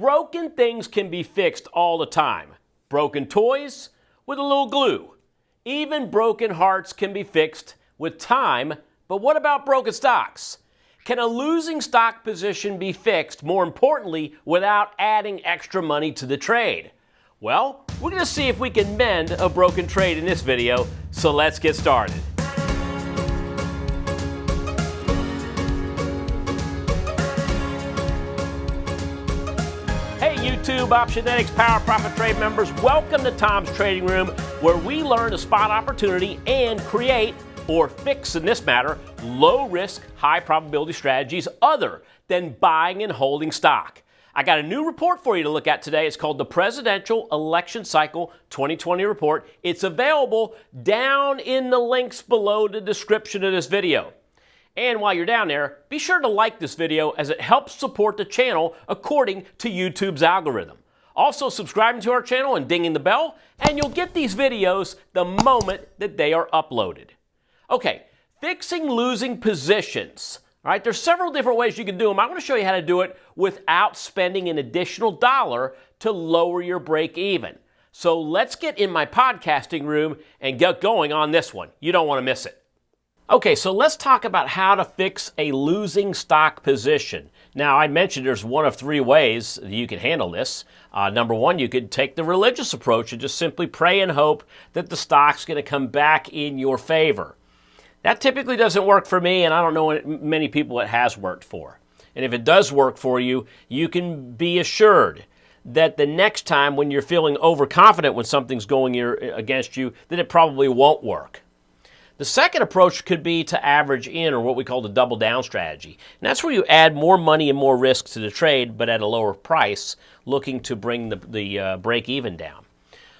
Broken things can be fixed all the time. Broken toys with a little glue. Even broken hearts can be fixed with time, but what about broken stocks? Can a losing stock position be fixed, more importantly, without adding extra money to the trade? Well, we're going to see if we can mend a broken trade in this video, so let's get started. Hey YouTube, Optionetics Power Profit Trade members, welcome to Tom's Trading Room, where we learn to spot opportunity and create, or fix in this matter, low risk, high probability strategies other than buying and holding stock. I got a new report for you to look at today. It's called the Presidential Election Cycle 2020 Report. It's available down in the links below the description of this video. And while you're down there, be sure to like this video as it helps support the channel according to YouTube's algorithm. Also, subscribing to our channel and dinging the bell, and you'll get these videos the moment that they are uploaded. Okay, fixing losing positions. All right, there's several different ways you can do them. I'm going to show you how to do it without spending an additional dollar to lower your break even. So let's get in my podcasting room and get going on this one. You don't want to miss it. Okay, so let's talk about how to fix a losing stock position. Now, I mentioned there's one of three ways that you can handle this. Number one, you could take the religious approach and just simply pray and hope that the stock's going to come back in your favor. That typically doesn't work for me, and I don't know many people it has worked for. And if it does work for you, you can be assured that the next time when you're feeling overconfident when something's going against you, that it probably won't work. The second approach could be to average in, or what we call the double down strategy. And that's where you add more money and more risk to the trade, but at a lower price, looking to bring the break even down.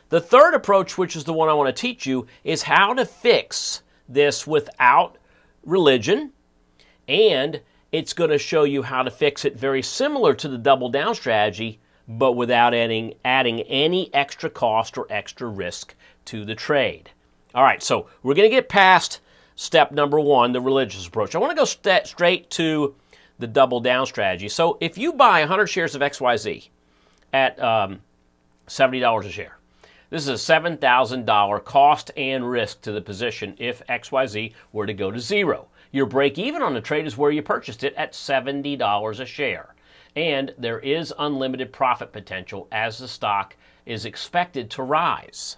The third approach, which is the one I want to teach you, is how to fix this without religion, and it's going to show you how to fix it very similar to the double down strategy, but without adding any extra cost or extra risk to the trade. All right, so we're going to get past step number one, the religious approach. I want to go straight to the double down strategy. So if you buy 100 shares of XYZ at $70 a share, this is a $7,000 cost and risk to the position if XYZ were to go to zero. Your break even on the trade is where you purchased it at $70 a share. And there is unlimited profit potential as the stock is expected to rise.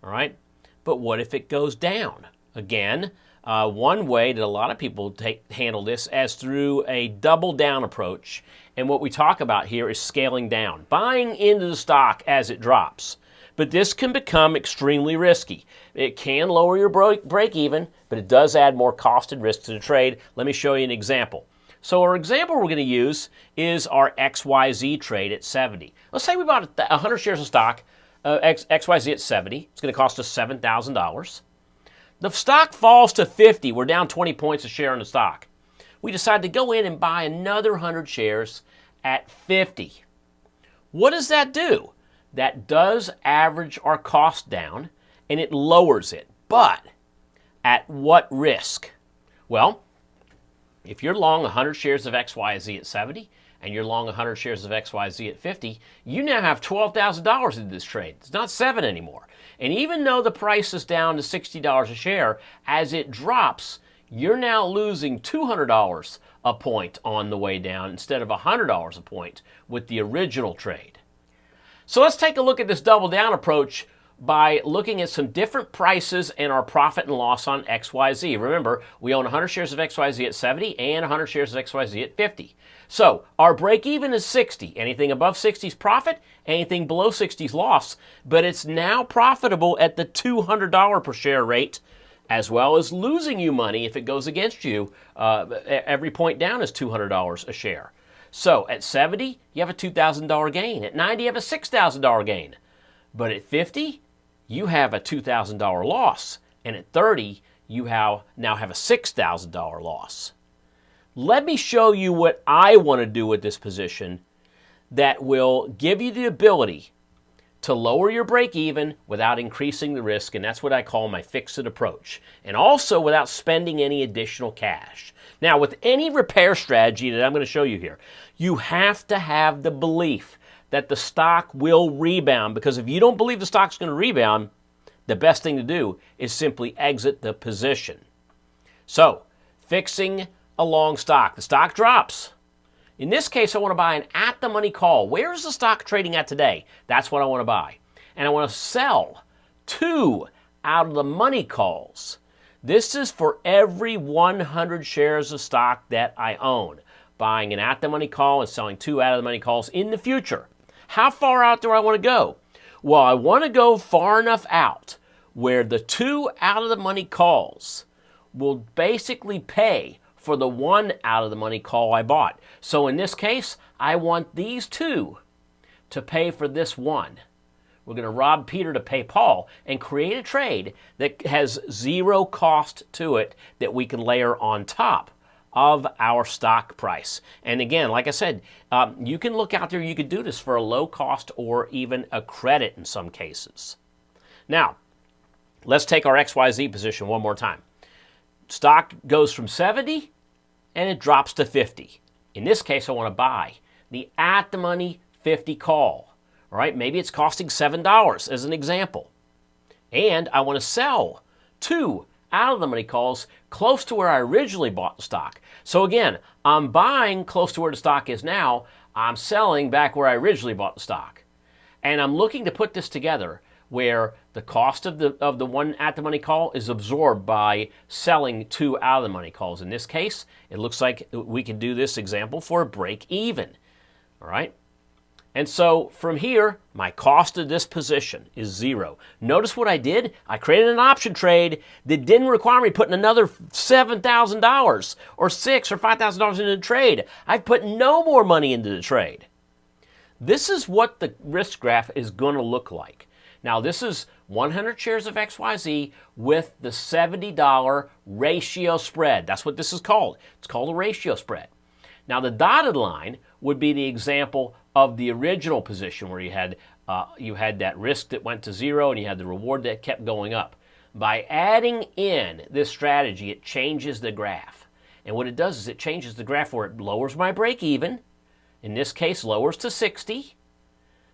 All right? But what if it goes down? Again, one way that a lot of people handle this as through a double down approach. And what we talk about here is scaling down, buying into the stock as it drops. But this can become extremely risky. It can lower your break even, but it does add more cost and risk to the trade. Let me show you an example. So our example we're going to use is our XYZ trade at 70. Let's say we bought 100 shares of stock, XYZ at 70. It's going to cost us $7,000. The stock falls to 50. We're down 20 points a share on the stock. We decide to go in and buy another 100 shares at 50. What does that do? That does average our cost down, and it lowers it. But at what risk? Well, if you're long 100 shares of XYZ at 70, and you're long 100 shares of XYZ at 50, you now have $12,000 in this trade. It's not 7 anymore. And even though the price is down to $60 a share, as it drops, you're now losing $200 a point on the way down instead of $100 a point with the original trade. So let's take a look at this double down approach by looking at some different prices and our profit and loss on XYZ. Remember, we own 100 shares of XYZ at 70 and 100 shares of XYZ at 50. So our break even is 60. Anything above 60 is profit, anything below 60 is loss, but it's now profitable at the $200 per share rate, as well as losing you money if it goes against you. Every point down is $200 a share. So at 70, you have a $2,000 gain. At 90, you have a $6,000 gain. But at 50, you have a $2,000 loss. And at 30, you now have a $6,000 loss. Let me show you what I want to do with this position that will give you the ability to lower your break even without increasing the risk, and that's what I call my fix-it approach, and also without spending any additional cash. Now, with any repair strategy that I'm going to show you here, you have to have the belief that the stock will rebound, because if you don't believe the stock's going to rebound, the best thing to do is simply exit the position. So, fixing a long stock. The stock drops. In this case, I want to buy an at-the-money call. Where is the stock trading at today? That's what I want to buy. And I want to sell 2 out-of-the-money calls. This is for every 100 shares of stock that I own. Buying an at-the-money call and selling 2 out-of-the-money calls in the future. How far out do I want to go? Well, I want to go far enough out where the 2 out-of-the-money calls will basically pay for the 1 out-of-the-money call I bought. So in this case, I want these 2 to pay for this 1. We're going to rob Peter to pay Paul and create a trade that has 0 cost to it that we can layer on top of our stock price. And again, like I said, you can look out there, you could do this for a low cost or even a credit in some cases. Now, let's take our XYZ position one more time. Stock goes from 70 and it drops to 50. In this case, I want to buy the at-the-money 50 call. All right, maybe it's costing $7 as an example. And I want to sell 2 out-of-the-money calls close to where I originally bought the stock. So again, I'm buying close to where the stock is now. I'm selling back where I originally bought the stock. And I'm looking to put this together where the cost of the 1 at-the-money call is absorbed by selling 2 out-of-the-money calls. In this case, it looks like we can do this example for a break even. All right? And so from here, my cost of this position is 0. Notice what I did? I created an option trade that didn't require me putting another $7,000 or $6,000 or $5,000 into the trade. I've put no more money into the trade. This is what the risk graph is going to look like. Now, this is 100 shares of XYZ with the $70 ratio spread. That's what this is called. It's called a ratio spread. Now, the dotted line would be the example of the original position where you had that risk that went to 0 and you had the reward that kept going up. By adding in this strategy, it changes the graph. And what it does is it changes the graph where it lowers my break even. In this case, lowers to 60,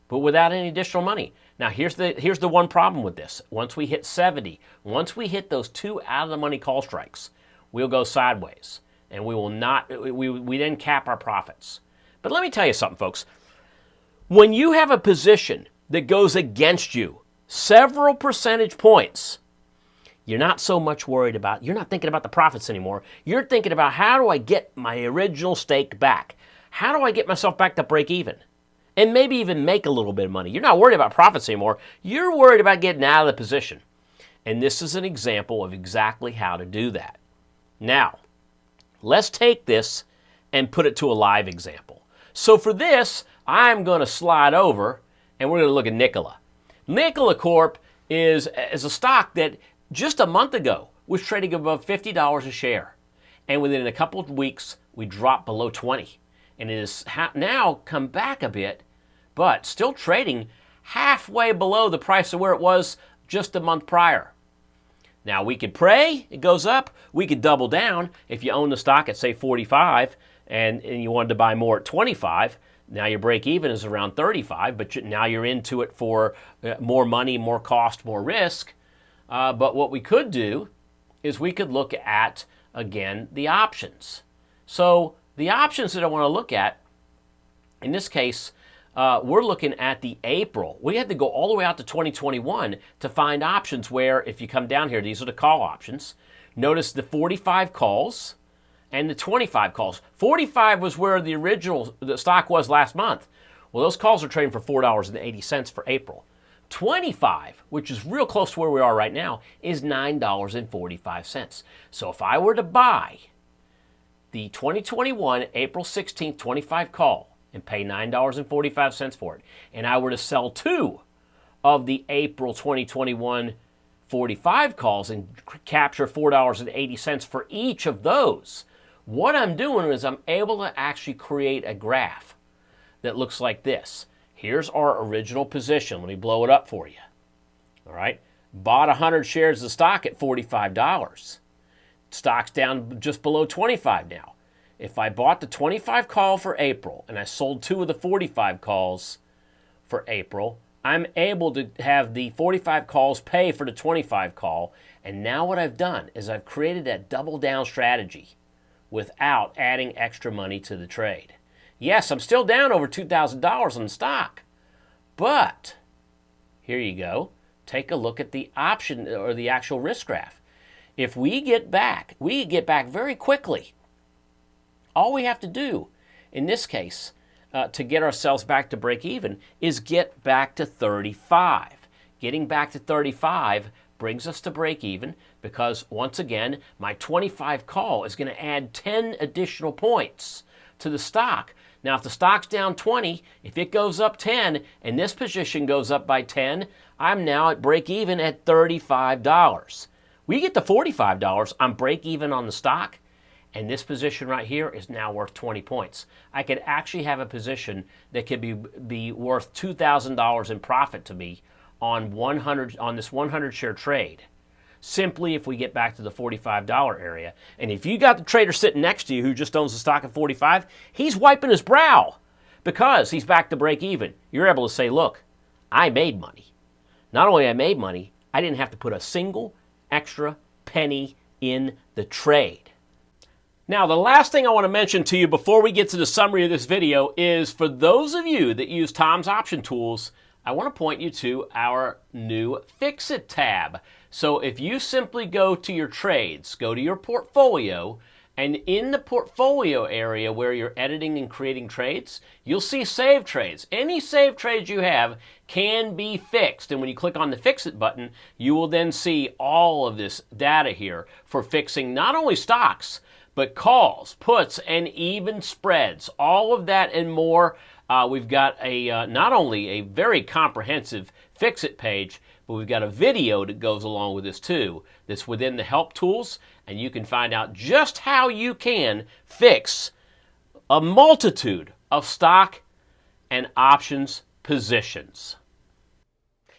but without any additional money. Now, here's the one problem with this. Once we hit 70, once we hit those 2 out-of-the-money call strikes, we'll go sideways, and we will not. We then cap our profits. But let me tell you something, folks. When you have a position that goes against you several percentage points, you're not so much worried about. You're not thinking about the profits anymore. You're thinking about, how do I get my original stake back? How do I get myself back to break even? And maybe even make a little bit of money. You're not worried about profits anymore. You're worried about getting out of the position. And this is an example of exactly how to do that. Now, let's take this and put it to a live example. So for this, I'm going to slide over and we're going to look at Nicola. Nicola Corp is a stock that just a month ago was trading above $50 a share. And within a couple of weeks, we dropped below 20. And it has now come back a bit, but still trading halfway below the price of where it was just a month prior. Now, we could pray it goes up. We could double down. If you own the stock at, say, 45 and you wanted to buy more at 25, now your break even is around 35, but now you're into it for more money, more cost, more risk. But what we could do is we could look at, again, the options. So the options that I want to look at, in this case, we're looking at the April. We had to go all the way out to 2021 to find options where, if you come down here, these are the call options. Notice the 45 calls and the 25 calls. 45 was where the stock was last month. Well, those calls are trading for $4.80 for April. 25, which is real close to where we are right now, is $9.45. So if I were to buy the 2021 April 16th 25 call and pay $9.45 for it, and I were to sell 2 of the April 2021 45 calls and capture $4.80 for each of those, what I'm doing is I'm able to actually create a graph that looks like this. Here's our original position. Let me blow it up for you. All right. Bought 100 shares of stock at $45. Stock's down just below 25 now. If I bought the 25 call for April and I sold 2 of the 45 calls, for April. I'm able to have the 45 calls pay for the 25 call. And now what I've done is I've created that double down strategy without adding extra money to the trade. Yes, I'm still down over $2,000 on the stock, but here you go. Take a look at the option or the actual risk graph. If we get back very quickly. All we have to do in this case to get ourselves back to break even is get back to 35. Getting back to 35 brings us to break even because once again, my 25 call is going to add 10 additional points to the stock. Now, if the stock's down 20, if it goes up 10 and this position goes up by 10, I'm now at break even at $35. We get to $45, I'm break even on the stock, and this position right here is now worth 20 points. I could actually have a position that could be worth $2,000 in profit to me on this 100 share trade. Simply if we get back to the $45 area. And if you got the trader sitting next to you who just owns the stock at 45, he's wiping his brow because he's back to break even. You're able to say, look, I made money. Not only I made money, I didn't have to put a single extra penny in the trade. Now, the last thing I want to mention to you before we get to the summary of this video is for those of you that use Tom's Option Tools, I want to point you to our new Fix It tab. So if you simply go to your trades, go to your portfolio, and in the portfolio area where you're editing and creating trades, you'll see save trades. Any save trades you have can be fixed. And when you click on the Fix It button, you will then see all of this data here for fixing not only stocks, but calls, puts, and even spreads. All of that and more. We've got not only a very comprehensive Fix It page, but we've got a video that goes along with this too. That's within the help tools, and you can find out just how you can fix a multitude of stock and options positions.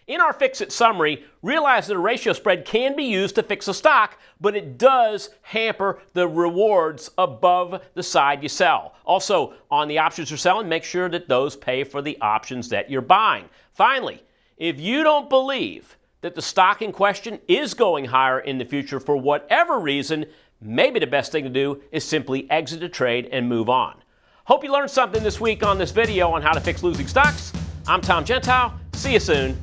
In our Fix It summary, realize that a ratio spread can be used to fix a stock, but it does hamper the rewards above the side you sell. Also, on the options you're selling, make sure that those pay for the options that you're buying. Finally, if you don't believe that the stock in question is going higher in the future for whatever reason, maybe the best thing to do is simply exit a trade and move on. Hope you learned something this week on this video on how to fix losing stocks. I'm Tom Gentile. See you soon.